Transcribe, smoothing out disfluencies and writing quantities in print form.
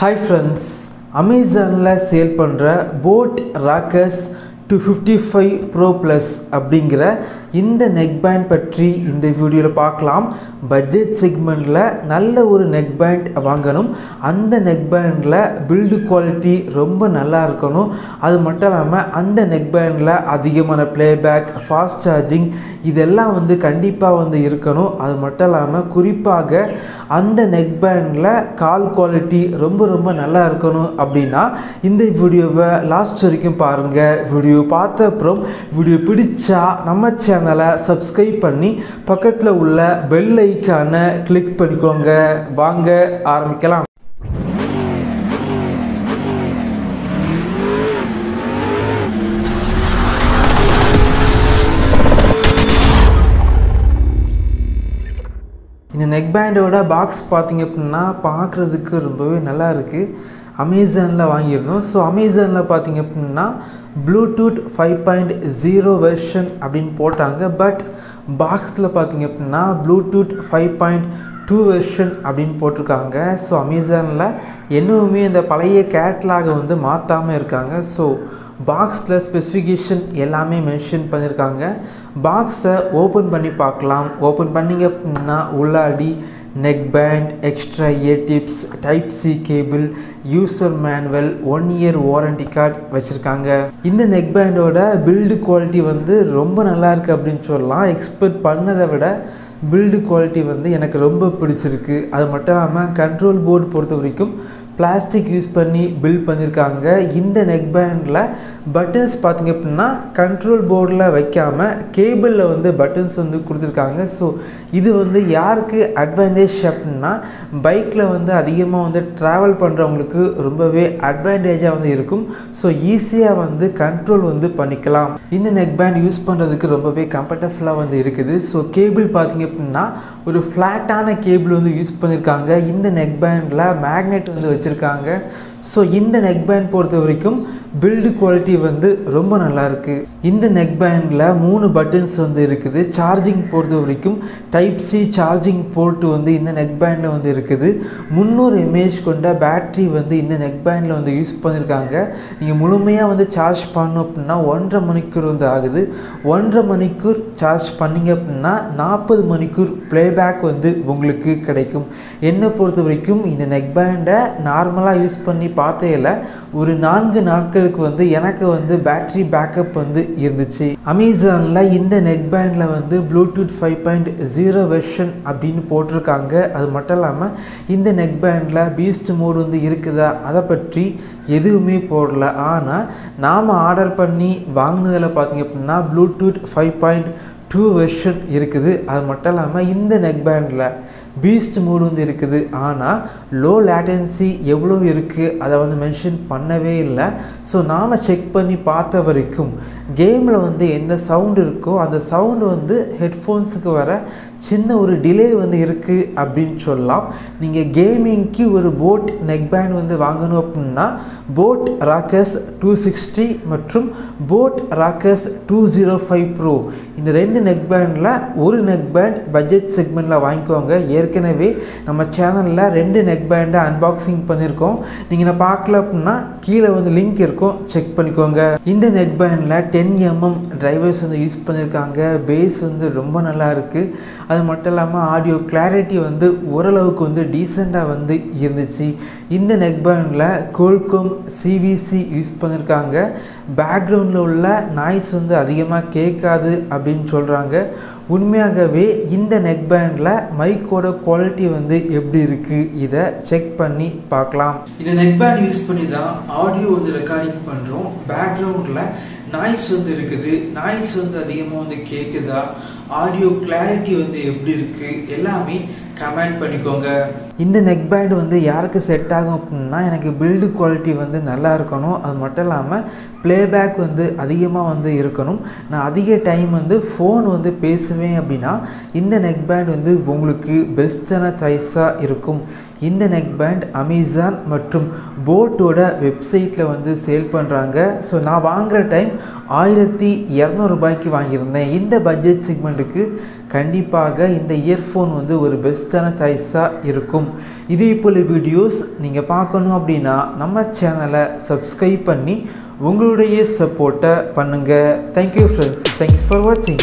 Hi friends, Amazonல sale பண்ற boat Rockers 255 Pro Plus அப்படிங்கிற இந்த நெக் பேண்ட் பற்றி இந்த வீடியோல பார்க்கலாம். பட்ஜெட் செக்மெண்ட்ல நல்ல ஒரு நெக் பேண்ட் வாங்கணும். அந்த நெக் பேண்ட்ல பில்ட் குவாலிட்டி ரொம்ப நல்லா இருக்கணும். அது மட்டும் இல்லாம அந்த நெக் பேண்ட்ல அதிகமான ப்ளேபேக், ஃபாஸ்ட் சார்ஜிங் இதெல்லாம் கண்டிப்பா இருக்கணும். அது மட்டும் இல்லாம குறிப்பாக அந்த நெக் பேண்ட்ல கால் குவாலிட்டி ரொம்ப நல்லா இருக்கணும். அப்படின்னா இந்த வீடியோவை லாஸ்ட் வரைக்கும் பாருங்க. வீடியோ பார்த்த அப்புறம் வீடியோ பிடிச்சா நம்ம சேனலை சப்ஸ்கிரைப் பண்ணி பக்கத்தில் உள்ள பெல் ஐக்கானை கிளிக் பண்ணிக்கோங்க. வாங்க ஆரம்பிக்கலாம். இந்த நெக் பேண்டோட பாக்ஸ் பார்த்தீங்க அப்படின்னா பார்க்குறதுக்கு ரொம்பவே நல்லா இருக்குது. அமேசானில் வாங்கியிருந்தோம். ஸோ அமேசானில் பார்த்தீங்க அப்படின்னா ப்ளூடூத் 5.0 வெர்ஷன் அப்படின்னு போட்டாங்க. பட் பாக்ஸில் பார்த்தீங்க அப்படின்னா ப்ளூடூத் 5.2 வெர்ஷன் அப்படின்னு போட்டிருக்காங்க. ஸோ அமேசானில் இன்னுமே இந்த பழைய கேட்லாகை மாற்றாமல் இருக்காங்க. ஸோ பாக்ஸில் ஸ்பெசிஃபிகேஷன் எல்லாமே மென்ஷன் பண்ணியிருக்காங்க. பாக்ஸை ஓப்பன் பண்ணி பார்க்கலாம். ஓப்பன் பண்ணிங்க அப்படின்னா உள்ளாடி neck band, extra year tips, type C cable, user manual, 1 year warranty card வச்சுருக்காங்க. இந்த நெக் பேண்டோட பில்டு குவாலிட்டி ரொம்ப நல்லா இருக்குது அப்படின்னு சொல்லலாம். எக்ஸ்பெக்ட் பண்ணதை விட பில்டு குவாலிட்டி எனக்கு ரொம்ப பிடிச்சிருக்கு. அது மட்டும் இல்லாமல் கண்ட்ரோல் போர்டு பொறுத்த வரைக்கும் பிளாஸ்டிக் யூஸ் பண்ணி பில்ட் பண்ணியிருக்காங்க. இந்த நெக் பேண்டில் பட்டன்ஸ் பார்த்திங்க அப்படின்னா கண்ட்ரோல் போர்டில் வைக்காமல் கேபிளில் பட்டன்ஸ் கொடுத்துருக்காங்க. ஸோ இது யாருக்கு அட்வான்டேஜ் அப்படின்னா பைக்கில் அதிகமாக ட்ராவல் பண்ணுறவங்களுக்கு ரொம்பவே அட்வான்டேஜாக இருக்கும். ஸோ ஈஸியாக கண்ட்ரோல் பண்ணிக்கலாம். இந்த நெக் பேண்ட் யூஸ் பண்ணுறதுக்கு ரொம்பவே கம்ஃபர்டபுளாக இருக்குது. ஸோ கேபிள் பார்த்திங்க அப்படின்னா ஒரு ஃப்ளாட்டான கேபிள் யூஸ் பண்ணியிருக்காங்க. இந்த நெக் பேண்டில் மேக்னெட் வச்சுருக்காங்க. ஸோ இந்த நெக் பேண்ட் பொறுத்த வரைக்கும் பில்டு குவாலிட்டி ரொம்ப நல்லா இருக்குது. இந்த நெக் பேண்டில் 3 பட்டன்ஸ் இருக்குது. சார்ஜிங் பொறுத்த வரைக்கும் டைப் சி சார்ஜிங் போர்ட்டு இந்த நெக் பேண்டில் இருக்குது. 300 mAh கொண்ட பேட்ரி இந்த நெக் பேண்டில் யூஸ் பண்ணியிருக்காங்க. நீங்கள் முழுமையாக சார்ஜ் பண்ணணும் அப்படின்னா 1.5 மணிக்கூர் ஆகுது. 1.5 மணிக்கூர் சார்ஜ் பண்ணிங்க அப்படின்னா 40 மணிக்கூர் ப்ளேபேக் உங்களுக்கு கிடைக்கும். என்னை பொறுத்த வரைக்கும் இந்த நெக் பேண்டை நார்மலாக யூஸ் பண்ணி பார்த்ததில் ஒரு 4 நாட்களுக்கு எனக்கு பேட்டரி பேக்கப் இருந்துச்சு. அமேசானில் இந்த நெக் பேண்டில் ப்ளூடூத் 5.0 வெர்ஷன் அப்படின்னு போட்டிருக்காங்க. அது மட்டும் இல்லாமல் இந்த நெக் பேண்டில் பீஸ்ட் மோடு இருக்குதா அதை பற்றி எதுவுமே போடல. ஆனால் நாம் ஆர்டர் பண்ணி வாங்கினதில் பார்த்திங்க அப்படின்னா ப்ளூடூத் 5.2 வெர்ஷன் இருக்குது. அது மட்டும் இல்லாமல் இந்த நெக் பேண்டில் பீஸ்ட் மோடு இருக்குது. ஆனால் லோ லேட்டன்சி எவ்வளோ இருக்குது அதை மென்ஷன் பண்ணவே இல்லை. ஸோ நாம் செக் பண்ணி பார்த்த வரைக்கும் கேமில் எந்த சவுண்டு இருக்கோ அந்த சவுண்டு ஹெட்ஃபோன்ஸுக்கு வர சின்ன ஒரு டிலே இருக்குது அப்படின்னு சொல்லலாம். நீங்கள் கேமிங்க்கு ஒரு போட் நெக் பேண்ட் வாங்கணும் அப்படின்னா போட் ராக்கர்ஸ் 260 மற்றும் போட் ராக்கர்ஸ் 205 Pro இந்த 2 நெக் பேண்டில் ஒரு நெக் பேண்ட் பட்ஜெட் செக்மெண்ட்டில் வாங்கிக்கோங்க. ஏற்கனவே நம்ம சேனலில் 2 நெக் பேண்டை அன்பாக்சிங் பண்ணியிருக்கோம். நீங்கள் பார்க்கல அப்படின்னா கீழே லிங்க் இருக்கும், செக் பண்ணிக்கோங்க. இந்த நெக் பேண்டில் 10 mm டிரைவர்ஸ் யூஸ் பண்ணியிருக்காங்க. பேஸ் ரொம்ப நல்லா இருக்குது. அது மட்டும் இல்லாமல் ஆடியோ கிளாரிட்டி ஓரளவுக்கு டீசெண்டாக இருந்துச்சு. இந்த நெக் பேண்டில் கோல்கோம் சிவிசி யூஸ் பண்ணியிருக்காங்க. பேக்ரவுண்டில் உள்ள நாய்ஸ் அதிகமாக கேட்காது அப்படின்னு சொல்கிறாங்க. உண்மையாகவே இந்த நெக் பேண்டில் மைக்கோட குவாலிட்டி எப்படி இருக்குது இதை செக் பண்ணி பார்க்கலாம். இந்த நெக் பேண்ட் யூஸ் பண்ணி தான் ஆடியோ ரெக்கார்டிங் பண்ணுறோம். பேக்ரவுண்டில் நாய்ஸ் இருக்குது. நாய்ஸ் அதிகமாக கேட்குதா, ஆடியோ கிளாரிட்டி எப்படி இருக்குது எல்லாமே கமெண்ட் பண்ணிக்கோங்க. இந்த நெக் பேண்ட் யாருக்கு செட் ஆகும் அப்படின்னா எனக்கு பில்டு குவாலிட்டி நல்லா இருக்கணும். அது மட்டும் இல்லாமல் ப்ளேபேக் அதிகமாக இருக்கணும். நான் அதிக டைம் ஃபோன் பேசுவேன் அப்படின்னா இந்த நெக் பேண்ட் உங்களுக்கு பெஸ்ட்டான சாய்ஸாக இருக்கும். இந்த நெக் பேண்ட் அமேசான் மற்றும் போட்டோட வெப்சைட்டில் சேல் பண்ணுறாங்க. ஸோ நான் வாங்குகிற டைம் 1200 ரூபாய்க்கு வாங்கியிருந்தேன். இந்த பட்ஜெட் செக்மெண்ட்டுக்கு கண்டிப்பாக இந்த இயர்ஃபோன் வந்து ஒரு பெஸ்ட்டான சாய்ஸாக இருக்கும். இதே போல் வீடியோஸ் நீங்கள் பார்க்கணும் அப்படின்னா நம்ம சேனலை சப்ஸ்கிரைப் பண்ணி உங்களுடைய சப்போர்ட்டை பண்ணுங்கள். தேங்க்யூ ஃப்ரெண்ட்ஸ், தேங்க்ஸ் ஃபார் வாட்சிங்.